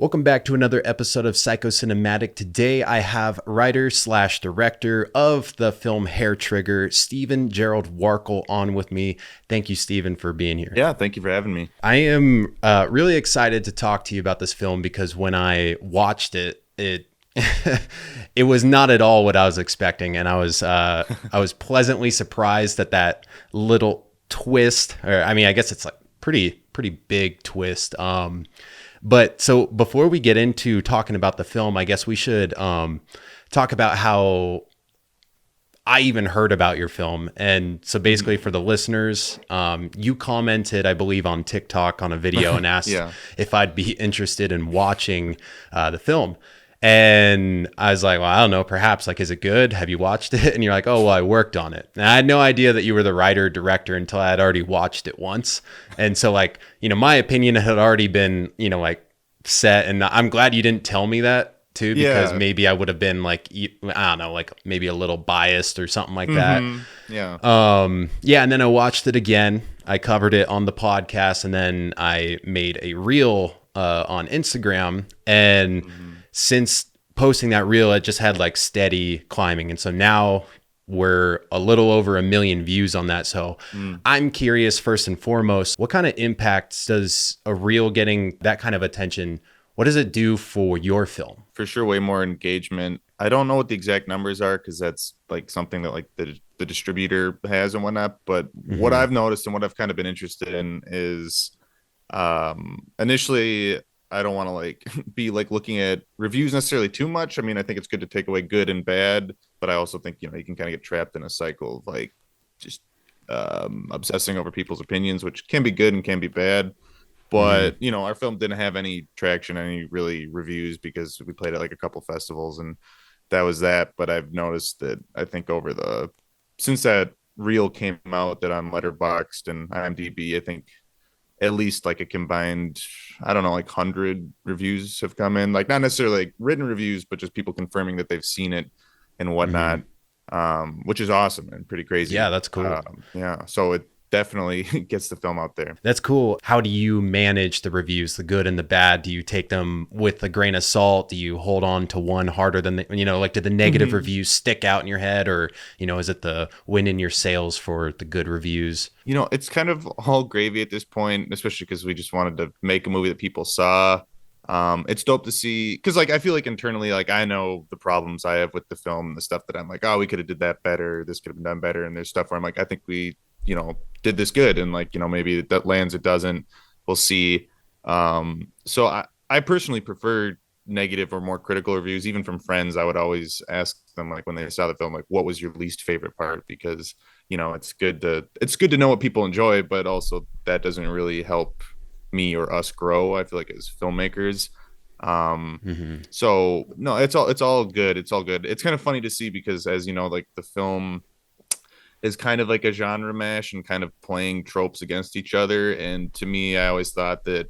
Welcome back to another episode of Psychocinematic. Today I have writer slash director of the film Hair Trigger, Steven Gerald Warkel, on with me. Thank you, Steven, for being here. Yeah, thank you for having me. I am really excited to talk to you about this film because when I watched it it was not at all what I was expecting, and I was pleasantly surprised at that little twist. Or I mean, I guess it's like pretty big twist. But so before we get into talking about the film, I guess we should talk about how I even heard about your film. And so basically for the listeners, you commented, I believe, on TikTok on a video and asked Yeah. if I'd be interested in watching the film. And I was like, well, I don't know, perhaps, like, is it good? Have you watched it? And you're like, oh, well, I worked on it. And I had no idea that you were the writer director until I had already watched it once. And so, like, my opinion had already been, like, set. And I'm glad you didn't tell me that too, because Yeah. maybe I would have been like, I don't know, like maybe a little biased or something like that. Yeah. Yeah. And then I watched it again. I covered it on the podcast, and then I made a reel on Instagram. And since posting that reel, it just had like steady climbing. And so now we're a little over 1 million views on that. So I'm curious, first and foremost, what kind of impact does a reel getting that kind of attention, what does it do for your film? For sure, way more engagement. I don't know what the exact numbers are because that's like something that like the distributor has and whatnot. But what I've noticed and what I've kind of been interested in is initially I don't want to like be like looking at reviews necessarily too much. I mean, I think it's good to take away good and bad, but I also think, you can kind of get trapped in a cycle of like just obsessing over people's opinions, which can be good and can be bad. But our film didn't have any traction, any really reviews, because we played at like a couple festivals and that was that. But I've noticed that I think since that reel came out, that on Letterboxd and IMDb, I think at least like a combined, I don't know, like 100 reviews have come in, like not necessarily like written reviews, but just people confirming that they've seen it and whatnot, which is awesome and pretty crazy. Yeah, that's cool. Yeah, so it definitely gets the film out there. That's cool. How do you manage the reviews, the good and the bad? Do you take them with a grain of salt? Do you hold on to one harder than like, do the negative reviews stick out in your head, or, is it the win in your sales for the good reviews? It's kind of all gravy at this point, especially because we just wanted to make a movie that people saw. It's dope to see, because like I feel like internally, like I know the problems I have with the film, the stuff that I'm like, oh, we could have did that better, this could have been done better, and there's stuff where I'm like, I think we did this good, and like maybe that lands, it doesn't, we'll see. So I personally prefer negative or more critical reviews, even from friends. I would always ask them, like when they saw the film, like, what was your least favorite part? Because it's good to know what people enjoy, but also that doesn't really help me or us grow, I feel like, as filmmakers. So no, it's all good, it's kind of funny to see, because as like the film is kind of like a genre mash and kind of playing tropes against each other. And to me, I always thought that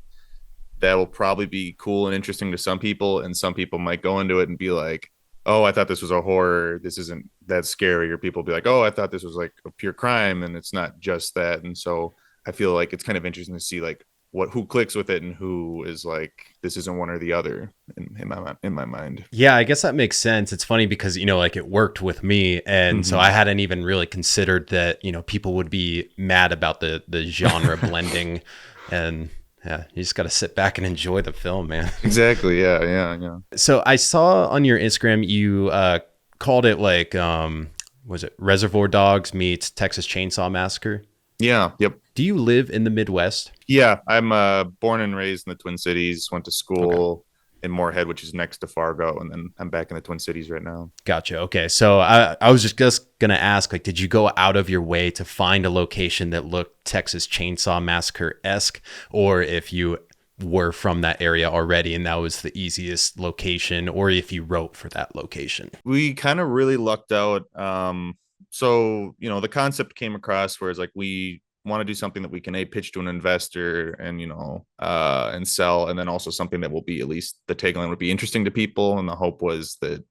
will probably be cool and interesting to some people, and some people might go into it and be like, oh, I thought this was a horror, this isn't that scary. Or people be like, oh, I thought this was like a pure crime, and it's not just that. And so I feel like it's kind of interesting to see like who clicks with it and who is like, this isn't one or the other in my mind. Yeah, I guess that makes sense. It's funny because, like, it worked with me. And so I hadn't even really considered that, people would be mad about the genre blending. And yeah, you just got to sit back and enjoy the film, man. Exactly. Yeah. So I saw on your Instagram, you called it like, was it Reservoir Dogs meets Texas Chainsaw Massacre? Yeah. Yep. Do you live in the Midwest? Yeah, I'm born and raised in the Twin Cities. Went to school in Moorhead, which is next to Fargo, and then I'm back in the Twin Cities right now. Gotcha. Okay, so I was just gonna ask, like, did you go out of your way to find a location that looked Texas Chainsaw Massacre-esque, or if you were from that area already and that was the easiest location, or if you wrote for that location? We kind of really lucked out. So the concept came across, whereas like we want to do something that we can pitch to an investor and and sell, and then also something that will be, at least the tagline would be interesting to people. And the hope was that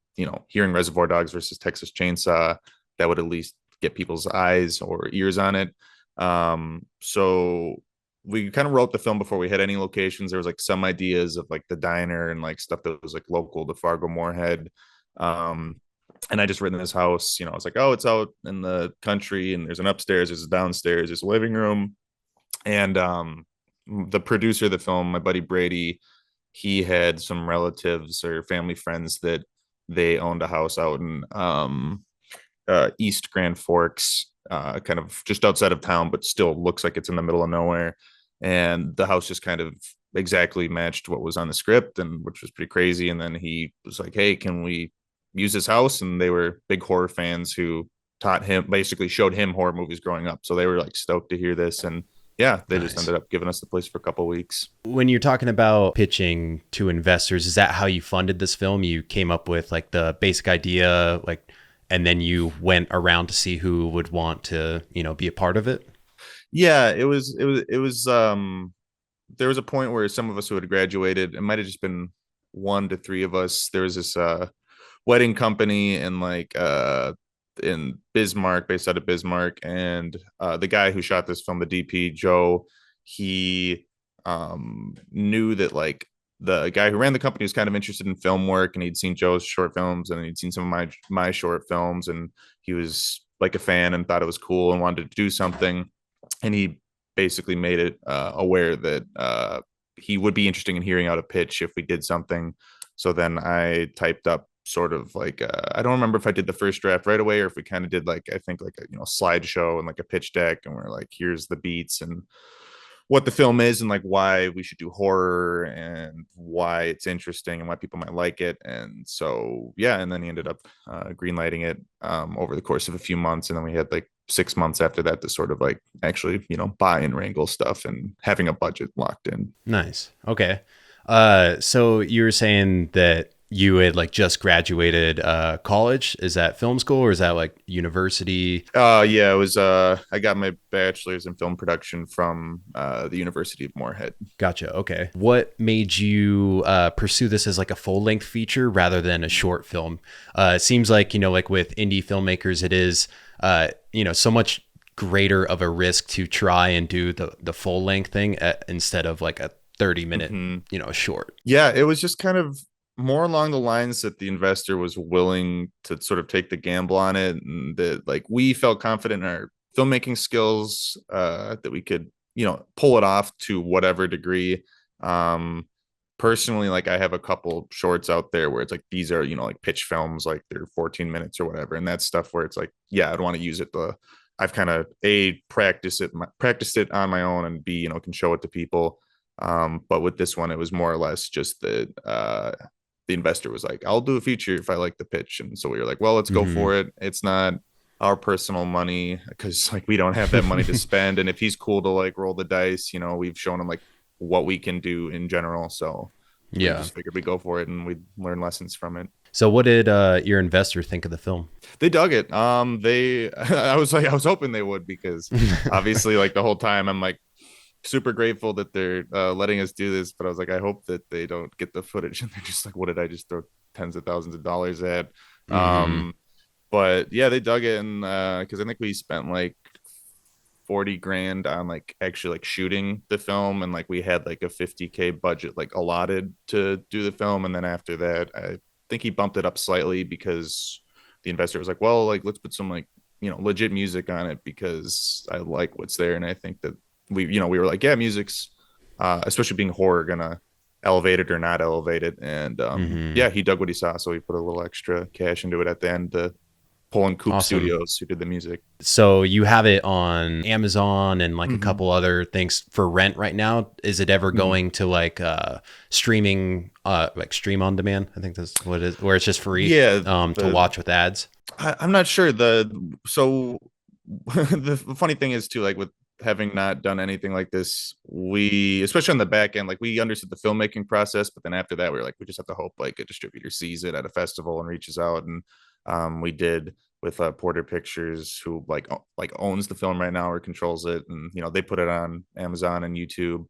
hearing Reservoir Dogs versus Texas Chainsaw, that would at least get people's eyes or ears on it. So we kind of wrote the film before we had any locations. There was like some ideas of like the diner and like stuff that was like local to Fargo Moorhead. Um, and I just written this house, I was like, oh, it's out in the country and there's an upstairs, there's a downstairs, there's a living room. And the producer of the film, my buddy Brady, he had some relatives or family friends that they owned a house out in East Grand Forks, kind of just outside of town, but still looks like it's in the middle of nowhere. And the house just kind of exactly matched what was on the script, and which was pretty crazy. And then he was like, "Hey, can we use this house?" And they were big horror fans who taught him, basically showed him horror movies growing up. So they were like stoked to hear this, and yeah, they just Nice. ended up giving us the place for a couple of weeks. When you're talking about pitching to investors, is that how you funded this film? You came up with like the basic idea, like, and then you went around to see who would want to, be a part of it? Yeah, it was there was a point where some of us who had graduated, it might have just been one to three of us. There was this wedding company in Bismarck, based out of Bismarck, and the guy who shot this film, the DP Joe, he knew that like the guy who ran the company was kind of interested in film work, and he'd seen Joe's short films and he'd seen some of my short films, and he was like a fan and thought it was cool and wanted to do something. And he basically made it aware that he would be interested in hearing out a pitch if we did something. So then I typed up sort of like I don't remember if I did the first draft right away or if we kind of did like I think like a slideshow and like a pitch deck, and we're like, here's the beats and what the film is and like why we should do horror and why it's interesting and why people might like it. And so yeah, and then he ended up greenlighting it over the course of a few months, and then we had like 6 months after that to sort of like actually buy and wrangle stuff and having a budget locked in. Nice. Okay. So you were saying that you had like just graduated college. Is that film school or is that like university? Yeah, it was I got my bachelor's in film production from the University of Moorhead. Gotcha. Okay. What made you pursue this as like a full length feature rather than a short film? It seems like, like with indie filmmakers, it is, so much greater of a risk to try and do the full length thing instead of like a 30-minute, short. Yeah, it was just kind of more along the lines that the investor was willing to sort of take the gamble on it, and that like we felt confident in our filmmaking skills, that we could pull it off to whatever degree. um Personally, like I have a couple shorts out there where it's like these are like pitch films, like they're 14 minutes or whatever, and that's stuff where it's like, yeah, I'd want to use it. I've kind of practiced it on my own, and B, can show it to people. But with this one, it was more or less just that the investor was like, I'll do a feature if I like the pitch. And so we were like, well, let's go Hmm. for it. It's not our personal money because like we don't have that money to spend. And if he's cool to like roll the dice, we've shown him like what we can do in general. So we Yeah. just figured we go for it and we learn lessons from it. So what did your investor think of the film? They dug it. They I was hoping they would, because obviously like the whole time I'm like super grateful that they're letting us do this, but I was like, I hope that they don't get the footage and they're just like, what did I just throw tens of thousands of dollars at? Hmm. um but yeah, they dug it. And because I think we spent like 40 grand on like actually like shooting the film, and like we had like a 50K budget like allotted to do the film. And then after that, I think he bumped it up slightly because the investor was like, well, like let's put some like legit music on it because I like what's there. And I think that we were like, yeah, music's especially being horror, gonna elevate it or not elevate it. And Hmm. yeah, he dug what he saw, so he put a little extra cash into it at the end to pull in Coop Awesome. Studios, who did the music. So you have it on Amazon and like a Mm-hmm. couple other things for rent right now. Is it ever Mm-hmm. going to like streaming, like stream on demand? I think that's what it is, where it's just free Yeah, to the watch with ads. I'm not sure. The funny thing is too, like with having not done anything like this, we, especially on the back end, like we understood the filmmaking process, but then after that, we were like, we just have to hope like a distributor sees it at a festival and reaches out. And we did with Porter Pictures, who like owns the film right now or controls it, and they put it on Amazon and YouTube,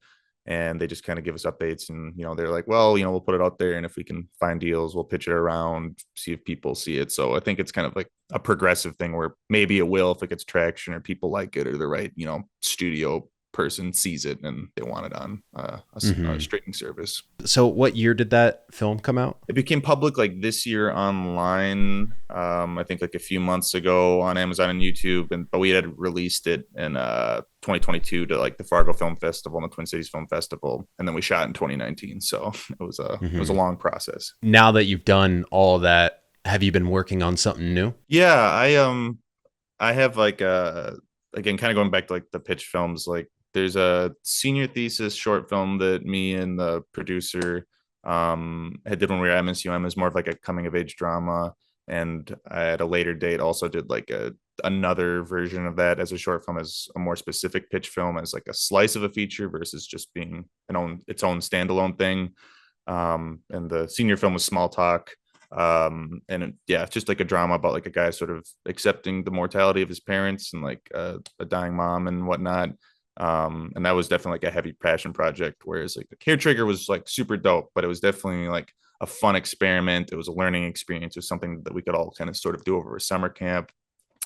and they just kind of give us updates. And they're like, well, we'll put it out there, and if we can find deals, we'll pitch it around, see if people see it. So I think it's kind of like a progressive thing where maybe it will if it gets traction or people like it or the right studio person sees it and they want it on a Hmm. streaming service. So what year did that film come out? It became public like this year online. I think like a few months ago on Amazon and YouTube, and but we had released it in 2022 to like the Fargo Film Festival and the Twin Cities Film Festival, and then we shot in 2019. So it was a Hmm. long process. Now that you've done all of that, have you been working on something new? Yeah, I have like again kind of going back to like the pitch films, like there's a senior thesis short film that me and the producer had did when we were at MSUM. Is more of like a coming of age drama, and at a later date also did like another version of that as a short film, as a more specific pitch film, as like a slice of a feature versus just being its own standalone thing. And the senior film was Small Talk. Yeah, it's just like a drama about like a guy sort of accepting the mortality of his parents and like a dying mom and whatnot. And that was definitely like a heavy passion project, whereas like the Caretaker was like super dope, but it was definitely like a fun experiment. It was a learning experience. It was something that we could all kind of sort of do over a summer camp.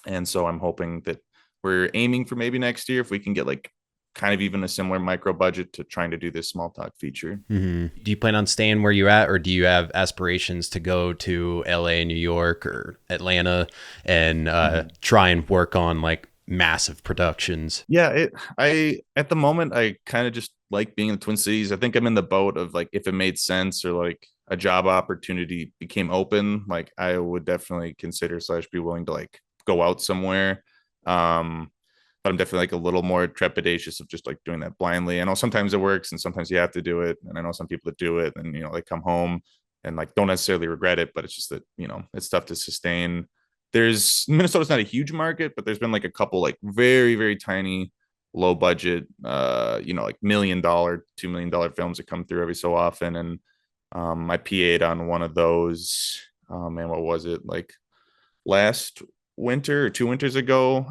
And so I'm hoping that we're aiming for maybe next year if we can get like kind of even a similar micro budget to trying to do this Small Talk feature. Hmm. Do you plan on staying where you're at, or do you have aspirations to go to LA, New York, or Atlanta and Mhm. try and work on like massive productions? Yeah, I at the moment I kind of just like being in the Twin Cities. I think I'm in the boat of like if it made sense or like a job opportunity became open, like I would definitely consider slash be willing to like go out somewhere. Um, but I'm definitely like a little more trepidatious of just like doing that blindly. I know sometimes it works and sometimes you have to do it. And I know some people that do it and they come home and like don't necessarily regret it, but it's just that, it's tough to sustain. There's Minnesota's not a huge market, but there's been like a couple like very, very tiny, low budget, like $1 million, $2 million films that come through every so often. And I PA'd on one of those. And what was it like last winter or 2 winters ago?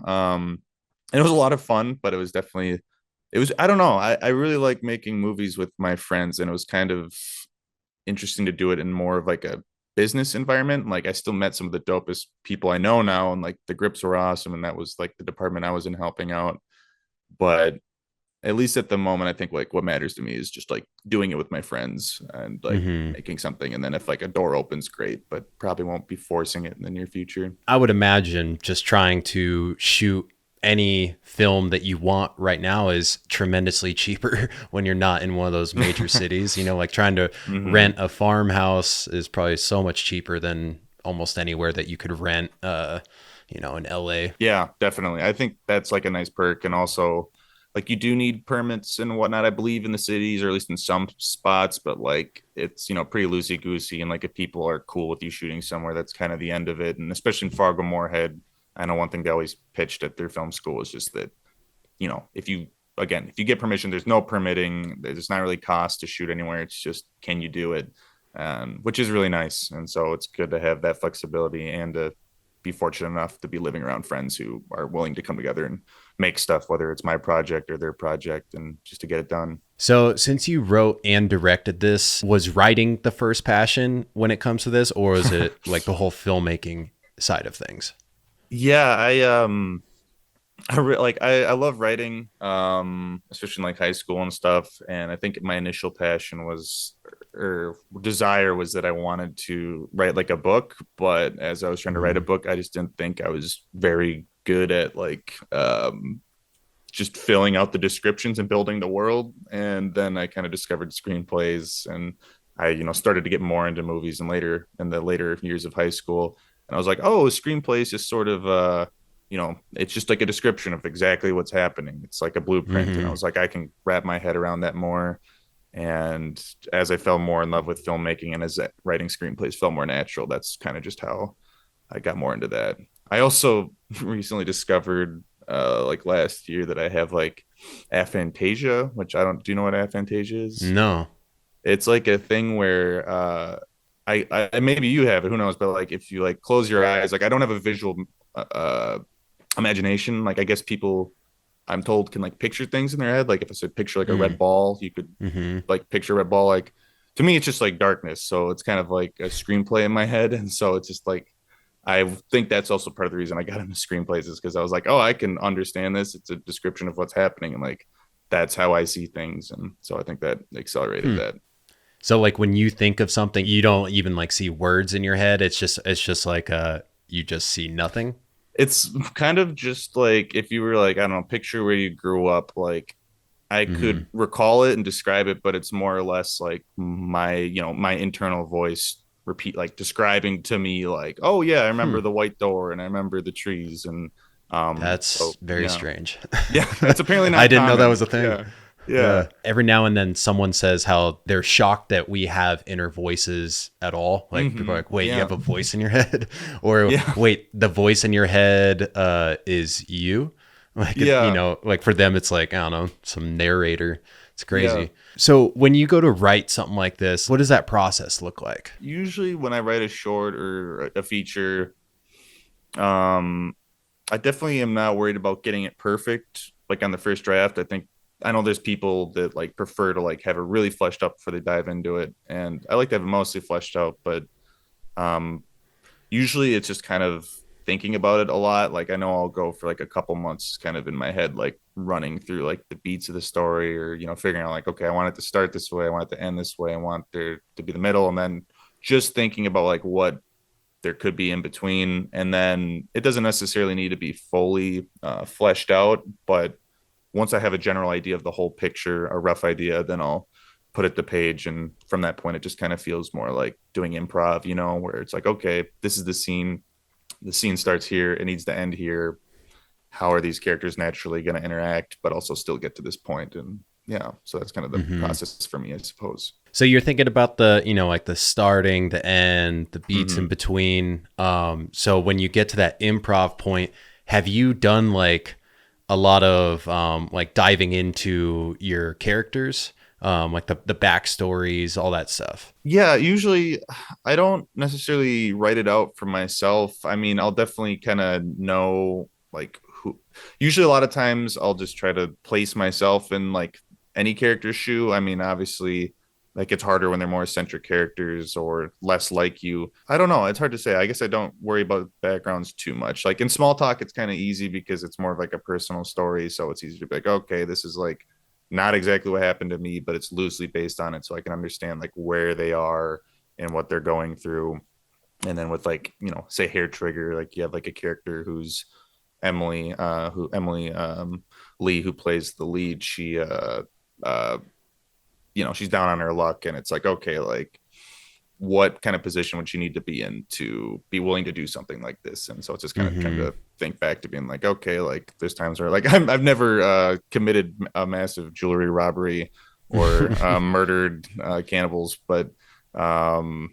And it was a lot of fun, but I don't know. I really like making movies with my friends, and it was kind of interesting to do it in more of like a business environment. Like I still met some of the dopest people I know now, and like the grips were awesome, and that was like the department I was in helping out. But at least at the moment, I think like what matters to me is just like doing it with my friends and like Hmm. making something. And then if like a door opens, great, but probably won't be forcing it in the near future. I would imagine just trying to shoot any film that you want right now is tremendously cheaper when you're not in one of those major cities. Like trying to Hmm. rent a farmhouse is probably so much cheaper than almost anywhere that you could rent, in LA. Yeah, definitely. I think that's like a nice perk. And also, like, you do need permits and whatnot, I believe, in the cities, or at least in some spots, but like it's, pretty loosey goosey. And like, if people are cool with you shooting somewhere, that's kind of the end of it. And especially in Fargo Moorhead, I know one thing they always pitched at their film school is just that, if you get permission, there's no permitting, there's not really cost to shoot anywhere. It's just, can you do it? Which is really nice. And so it's good to have that flexibility and to be fortunate enough to be living around friends who are willing to come together and make stuff, whether it's my project or their project, and just to get it done. So, since you wrote and directed this, was writing the first passion when it comes to this, or is it like the whole filmmaking side of things? Yeah, I love writing, especially in like high school and stuff. And I think my initial passion was, or desire was, that I wanted to write like a book. But as I was trying to write a Hmm. book, I just didn't think I was very good at like just filling out the descriptions and building the world. And then I kind of discovered screenplays, and I, started to get more into movies and later in the later years of high school. And I was like, oh, screenplays is sort of it's just like a description of exactly what's happening. It's like a blueprint. And I Hmm. was like, I can wrap my head around that more. And as I fell more in love with filmmaking and as writing screenplays felt more natural, that's kind of just how I got more into that. I also recently discovered like last year that I have like aphantasia, which I don't do you know what aphantasia is? No. It's like a thing where I maybe you have it, who knows, but like if you like close your eyes, like I don't have a visual imagination. Like I guess people I'm told can like picture things in their head. Like if I said picture like a red Mm. ball, you could Hmm. like picture a red ball. Like to me, it's just like darkness. So it's kind of like a screenplay in my head. And so it's just like I think that's also part of the reason I got into screenplays, is because I was like, oh, I can understand this. It's a description of what's happening. And like that's how I see things. And so I think that accelerated Hmm. that. So like when you think of something, you don't even like see words in your head. It's just like you just see nothing. It's kind of just like if you were like, I don't know, picture where you grew up, like I Hmm. could recall it and describe it, but it's more or less like my internal voice repeat, like describing to me, like, oh yeah, I Hmm. remember the white door and I remember the trees. And so That's very yeah, strange. yeah, it's apparently I not didn't know that was common. a thing. Yeah, yeah. Yeah. Every now and then someone says how they're shocked that we have inner voices at all. Like people are like, wait, you Yeah, have a voice in your head? Or yeah, wait, the voice in your head is you? Like, yeah, like for them, it's like, I don't know, some narrator. It's yeah. crazy. So when you go to write something like this, what does that process look like? Usually when I write a short or a feature, um I definitely am not worried about getting it perfect like on the first draft. I know there's people that like prefer to like have it really fleshed out before they dive into it, and I like to have it mostly fleshed out. But um usually it's just kind of thinking about it a lot. Like I know I'll go for like a couple months kind of in my head, like running through like the beats of the story, or figuring out like, okay, I want it to start this way, I want it to end this way, I want there to be the middle, and then just thinking about like what there could be in between. And then it doesn't necessarily need to be fully fleshed out, but once I have a general idea of the whole picture, a rough idea, then I'll put it to page. And from that point, it just kind of feels more like doing improv, where it's like, okay, this is the scene. The scene starts here. It needs to end here. How are these characters naturally going to interact, but also still get to this point? And yeah, so that's kind of the Hmm. process for me, I suppose. So you're thinking about the, like the starting, the end, the beats in Mm-hmm. between. So when you get to that improv point, have you done like a lot of like diving into your characters, like the backstories, all that stuff? Yeah, usually I don't necessarily write it out for myself. I mean, I'll definitely kind of know like who. Usually, a lot of times I'll just try to place myself in like any character's shoe. I mean, obviously, like it's harder when they're more eccentric characters or less like you. I don't know. It's hard to say. I guess I don't worry about backgrounds too much. Like in small talk, it's kind of easy because it's more of like a personal story. So it's easy to be like, okay, this is like not exactly what happened to me, but it's loosely based on it, so I can understand like where they are and what they're going through. And then with like say hair trigger, like you have like a character who's Emily Lee, who plays the lead. Uh she's down on her luck, and it's like, okay, like what kind of position would she need to be in to be willing to do something like this? And so it's just kind of trying Hmm. to think back to being like, okay, like there's times where like I've never committed a massive jewelry robbery or murdered cannibals, but um,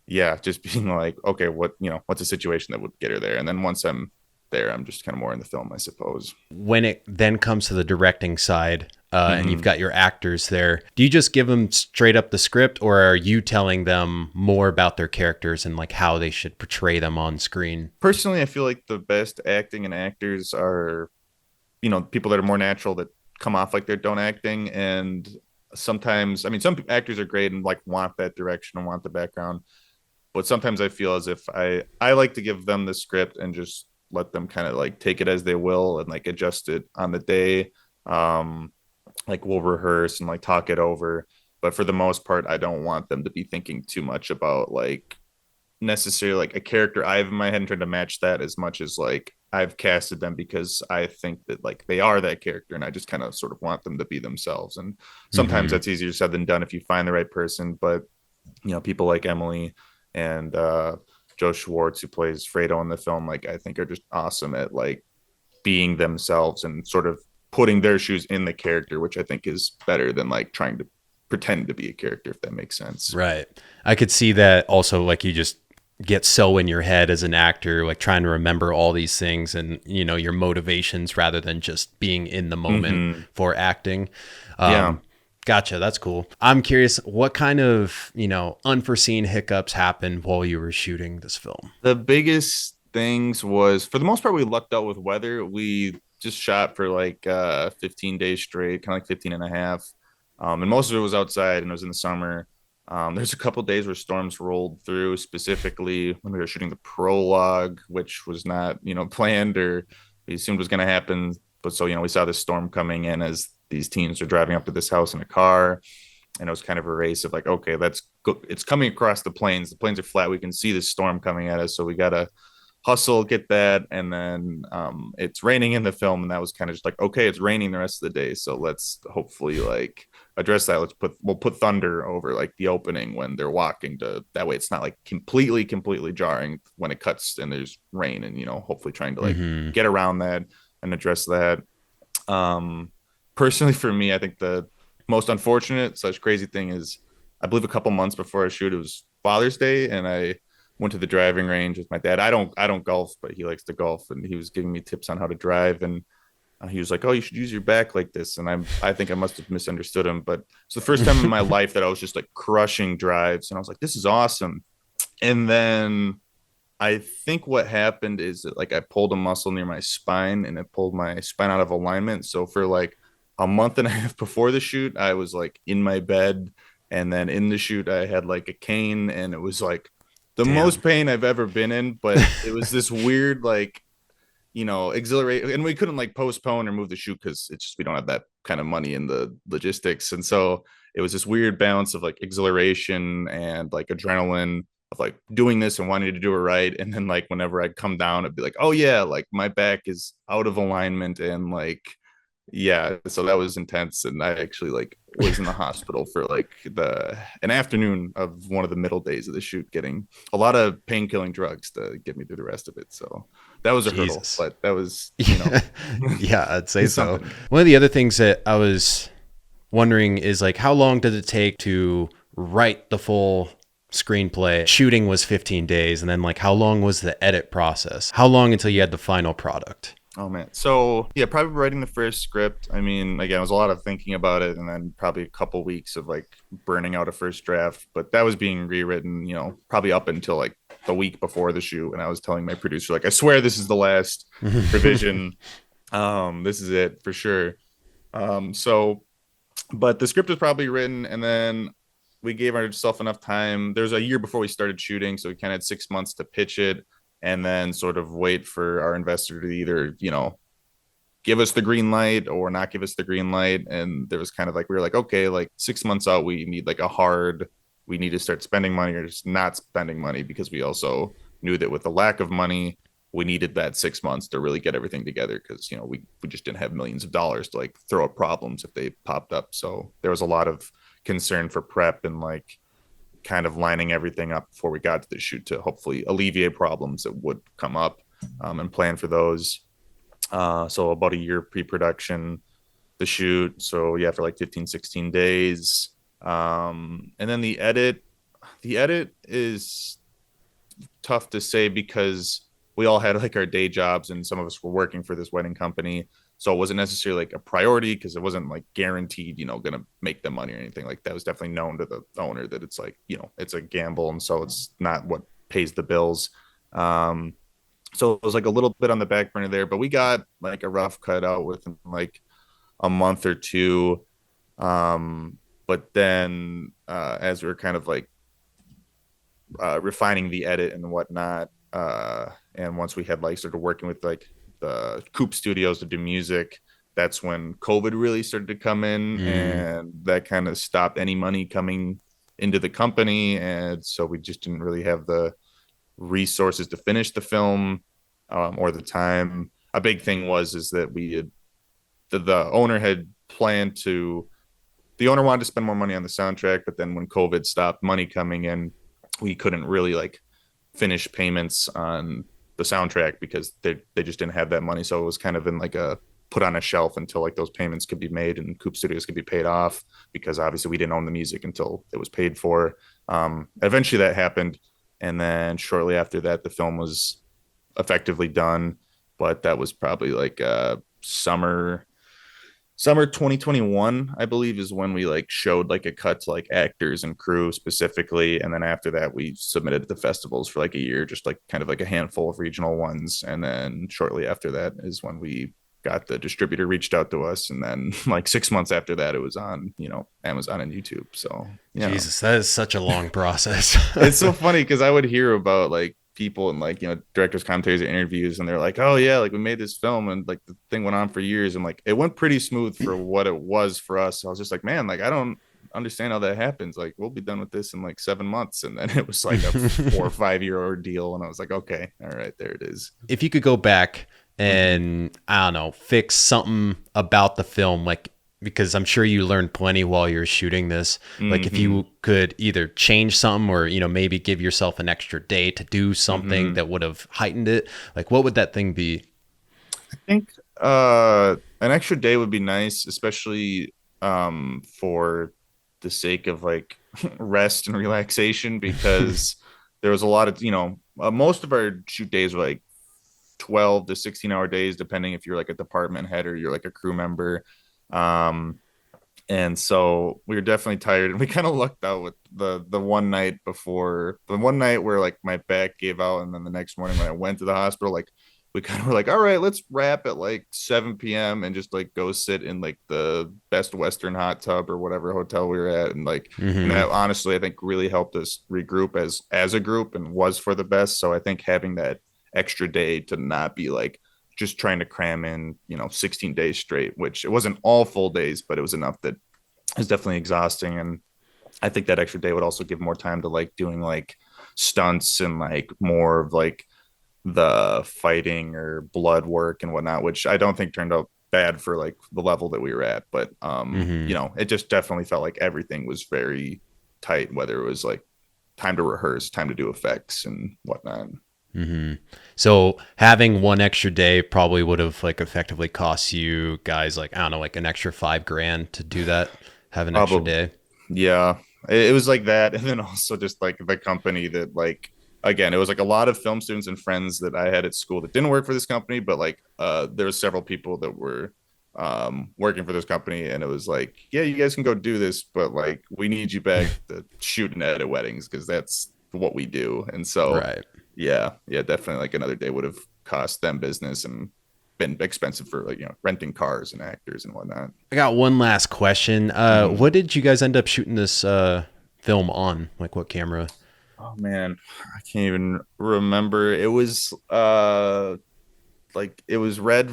yeah, just being like, okay, what's a situation that would get her there? And then once I'm there, I'm just kind of more in the film, I suppose. When it then comes to the directing side, and you've Mm-hmm. got your actors there, do you just give them straight up the script, or are you telling them more about their characters and like how they should portray them on screen? Personally, I feel like the best acting and actors are people that are more natural, that come off like they're don't acting. And sometimes, I mean, some actors are great and like want that direction and want the background, but sometimes I feel as if I like to give them the script and just let them kind of like take it as they will and like adjust it on the day. um like we'll rehearse and like talk it over, but for the most part I don't want them to be thinking too much about like necessarily like a character I have in my head and trying to match that, as much as like I've casted them because I think that like they are that character, and I just kind of sort of want them to be themselves. And sometimes Hmm. that's easier said than done if you find the right person. But people like Emily and Joe Schwartz, who plays Fredo in the film, like I think are just awesome at like being themselves and sort of putting their shoes in the character, which I think is better than like trying to pretend to be a character, if that makes sense. Right. I could see that also, like you just get so in your head as an actor, like trying to remember all these things and, your motivations rather than just being in the moment Mm-hmm. for acting. Yeah. Um, Gotcha. That's cool. I'm curious, what kind of, unforeseen hiccups happened while you were shooting this film? The biggest things was, for the most part, we lucked out with weather. We just shot for like 15 days straight, kind of like 15 and a half. And most of it was outside and it was in the summer. There's a couple days where storms rolled through, specifically when we were shooting the prologue, which was not, planned or we assumed was going to happen. But so, we saw this storm coming in as these teens are driving up to this house in a car, and it was kind of a race of like, okay, let's go. It's coming across the plains. The plains are flat. We can see the storm coming at us, so we gotta hustle, get that, and then it's raining in the film, and that was kind of just like, okay, it's raining the rest of the day, so let's hopefully like address that. We'll put thunder over like the opening when they're walking, to that way it's not like completely jarring when it cuts and there's rain, and hopefully trying to like Mm-hmm. get around that and address that. um Personally for me, I think the most unfortunate such crazy thing is, I believe a couple months before I shoot, it was Father's Day, and I went to the driving range with my dad. I don't golf, but he likes to golf, and he was giving me tips on how to drive. And he was like, "Oh, you should use your back like this." And I think I must have misunderstood him, but it's the first time in my life that I was just like crushing drives, and I was like, "This is awesome." And then I think what happened is that like I pulled a muscle near my spine, and it pulled my spine out of alignment. So for like a month and a half before the shoot, I was like in my bed, and then in the shoot I had like a cane, and it was like the Damn. most pain I've ever been in. But it was this weird like, exhilarate, and we couldn't like postpone or move the shoot because it's just we don't have that kind of money in the logistics. And so it was this weird balance of like exhilaration and like adrenaline of like doing this and wanting to do it right. And then like whenever I'd come down, I'd be like, oh yeah, like my back is out of alignment, and like, yeah, so that was intense. And I actually like was in the hospital for like the an afternoon of one of the middle days of the shoot, getting a lot of pain killing drugs to get me through the rest of it. So that was a hurdle, Jesus. but that was, Yeah, I'd say so. something. One of the other things that I was wondering is like, how long did it take to write the full screenplay? Shooting was 15 days. And then like, how long was the edit process? How long until you had the final product? Oh man. So yeah, probably writing the first script. I mean, again, it was a lot of thinking about it, and then probably a couple weeks of like burning out a first draft. But that was being rewritten, probably up until like the week before the shoot. And I was telling my producer, like, I swear this is the last revision. This is it for sure. So but the script was probably written, and then we gave ourselves enough time. There's a year before we started shooting, so we kind of had 6 months to pitch it, and then sort of wait for our investor to either give us the green light or not give us the green light. And there was kind of like, we were like, okay, like 6 months out, we need like a hard, we need to start spending money or just not spending money, because we also knew that with the lack of money, we needed that 6 months to really get everything together, because we just didn't have millions of dollars to like throw at problems if they popped up. So there was a lot of concern for prep and like kind of lining everything up before we got to the shoot to hopefully alleviate problems that would come up, and plan for those. So about a year pre-production, the shoot. So yeah, for like 15, 16 days. And then the edit is tough to say, because we all had like our day jobs, and some of us were working for this wedding company. So it wasn't necessarily like a priority, because it wasn't like guaranteed, gonna make the money or anything. Like that was definitely known to the owner that it's like, it's a gamble. And so it's not what pays the bills. Um, so it was like a little bit on the back burner there, but we got like a rough cut out within like a month or two. But then as we are kind of like refining the edit and whatnot, and once we had like started working with like the Coop Studios to do music, that's when COVID really started to come in, Mm, and that kind of stopped any money coming into the company. And so we just didn't really have the resources to finish the film, or the time. A big thing was is that we had the owner had planned to the owner wanted to spend more money on the soundtrack, but then when COVID stopped money coming in, we couldn't really like finish payments on the soundtrack, because they just didn't have that money. So it was kind of in like a put on a shelf until like those payments could be made and Coop Studios could be paid off, because obviously we didn't own the music until it was paid for. Eventually that happened, and then shortly after that, the film was effectively done. But that was probably like summer 2021, I believe, is when we like showed like a cut to like actors and crew specifically. And then after that, we submitted to festivals for like a year, just like kind of like a handful of regional ones. And then shortly after that is when we got the distributor reached out to us. And then like 6 months after that, it was on, Amazon and YouTube. So, Jesus, that is such a long process. it's so funny because I would hear about like people and like, directors, commentators, interviews, and they're like, oh yeah, like we made this film and like the thing went on for years, and like it went pretty smooth for what it was for us. So I was just like, man, like I don't understand how that happens. Like we'll be done with this in like 7 months, and then it was like a 4 or 5 year ordeal, and I was like, okay, all right, there it is. If you could go back Mhm. and I don't know, fix something about the film, like because I'm sure you learned plenty while you're shooting this. Like if Mhm. you could either change something or, maybe give yourself an extra day to do something Mhm. that would have heightened it, like what would that thing be? I think an extra day would be nice, especially for the sake of like rest and relaxation, because there was a lot of, most of our shoot days were like 12 to 16-hour days, depending if you're like a department head or you're like a crew member. Um, and so we were definitely tired, and we kind of lucked out with the one night where like my back gave out, and then the next morning when I went to the hospital, like we kind of were like, all right, let's wrap at like 7 p.m. and just like go sit in like the Best Western hot tub or whatever hotel we were at, and like, and Hmm. that honestly I think really helped us regroup as a group and was for the best. So I think having that extra day to not be like just trying to cram in, 16 days straight, which it wasn't all full days, but it was enough that it was definitely exhausting. And I think that extra day would also give more time to like doing like stunts and like more of like the fighting or blood work and whatnot, which I don't think turned out bad for like the level that we were at. But Hmm. it just definitely felt like everything was very tight, whether it was like time to rehearse, time to do effects and whatnot. Hmm. So having one extra day probably would have like effectively cost you guys like, I don't know, like an extra 5 grand to do that, have an extra Probably, day. yeah. It was like that. And then also just like the company that like again, it was like a lot of film students and friends that I had at school that didn't work for this company, but like there was several people that were working for this company, and it was like, yeah, you guys can go do this, but like we need you back to shoot and edit weddings because that's what we do. And so Right. yeah, definitely like another day would have cost them business and been expensive for like, renting cars and actors and whatnot. I got one last question. Mhm. What did you guys end up shooting this film on? Like what camera? Oh man, I can't even remember. It was like it was red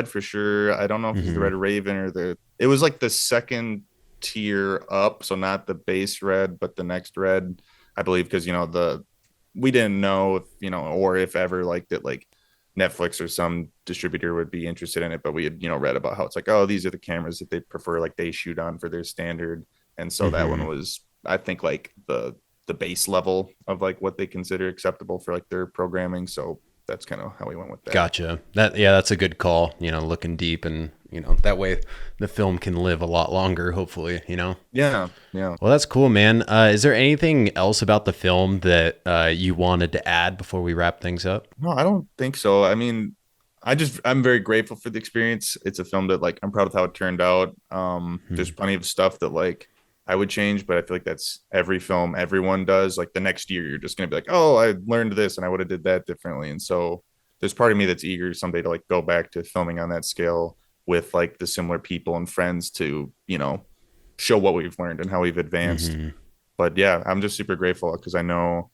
for sure. I don't know if it was the Hmm. Red Raven or it was like the second tier up, so not the base red, but the next red, I believe, because the we didn't know if, or if ever like that like Netflix or some distributor would be interested in it, but we had, read about how it's like, oh, these are the cameras that they prefer, like they shoot on for their standard. And so that one Hmm. was, I think, like the base level of like what they consider acceptable for like their programming. So that's kind of how we went with that. Gotcha. That's a good call. Looking deep and that way the film can live a lot longer. Hopefully. Yeah, yeah. Well, that's cool, man. Is there anything else about the film that you wanted to add before we wrap things up? No, I don't think so. I mean, I'm very grateful for the experience. It's a film that like I'm proud of how it turned out. There's Hmm. plenty of stuff that like I would change, but I feel like that's every film everyone does. Like the next year, you're just gonna be like, oh, I learned this and I would have did that differently. And so there's part of me that's eager someday to like go back to filming on that scale with like the similar people and friends to, show what we've learned and how we've advanced. Hmm. But yeah, I'm just super grateful because I know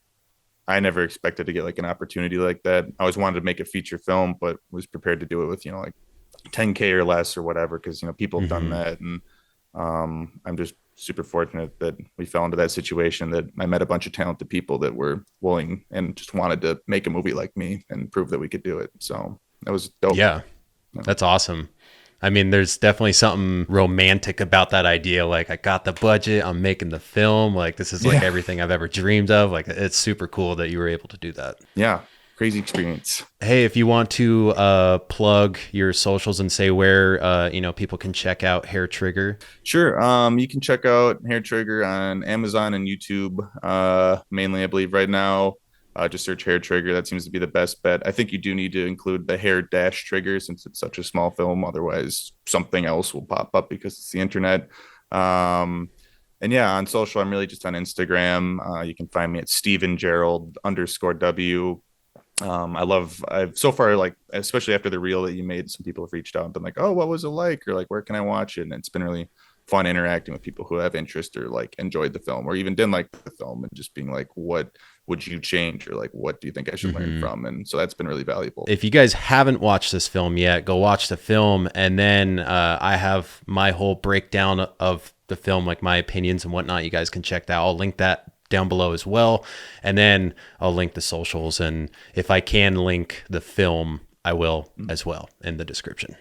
I never expected to get like an opportunity like that. I always wanted to make a feature film, but was prepared to do it with, like 10K or less or whatever, because, people have done Hmm. that. And I'm just super fortunate that we fell into that situation, that I met a bunch of talented people that were willing and just wanted to make a movie like me and prove that we could do it. So that was dope. Yeah, that's awesome. I mean, there's definitely something romantic about that idea. Like, I got the budget, I'm making the film. Like, this is like Yeah. everything I've ever dreamed of. Like, it's super cool that you were able to do that. Yeah. Crazy experience. Hey, if you want to plug your socials and say where people can check out Hair Trigger. Sure. You can check out Hair Trigger on Amazon and YouTube. Mainly, I believe right now. Just search Hair Trigger. That seems to be the best bet. I think you do need to include the hair dash trigger since it's such a small film. Otherwise, something else will pop up because it's the internet. Um, and yeah, on social, I'm really just on Instagram. You can find me at Steven Gerald _W. I've so far, like, especially after the reel that you made, some people have reached out and been like, oh, what was it like? Or like, where can I watch it? And it's been really fun interacting with people who have interest or like enjoyed the film or even didn't like the film, and just being like, what would you change, or like, what do you think I should learn from? And so that's been really valuable. If you guys haven't watched this film yet, go watch the film. And then I have my whole breakdown of the film, like my opinions and whatnot. You guys can check that. I'll link that down below as well. And then I'll link the socials. And if I can link the film, I will as well in the description.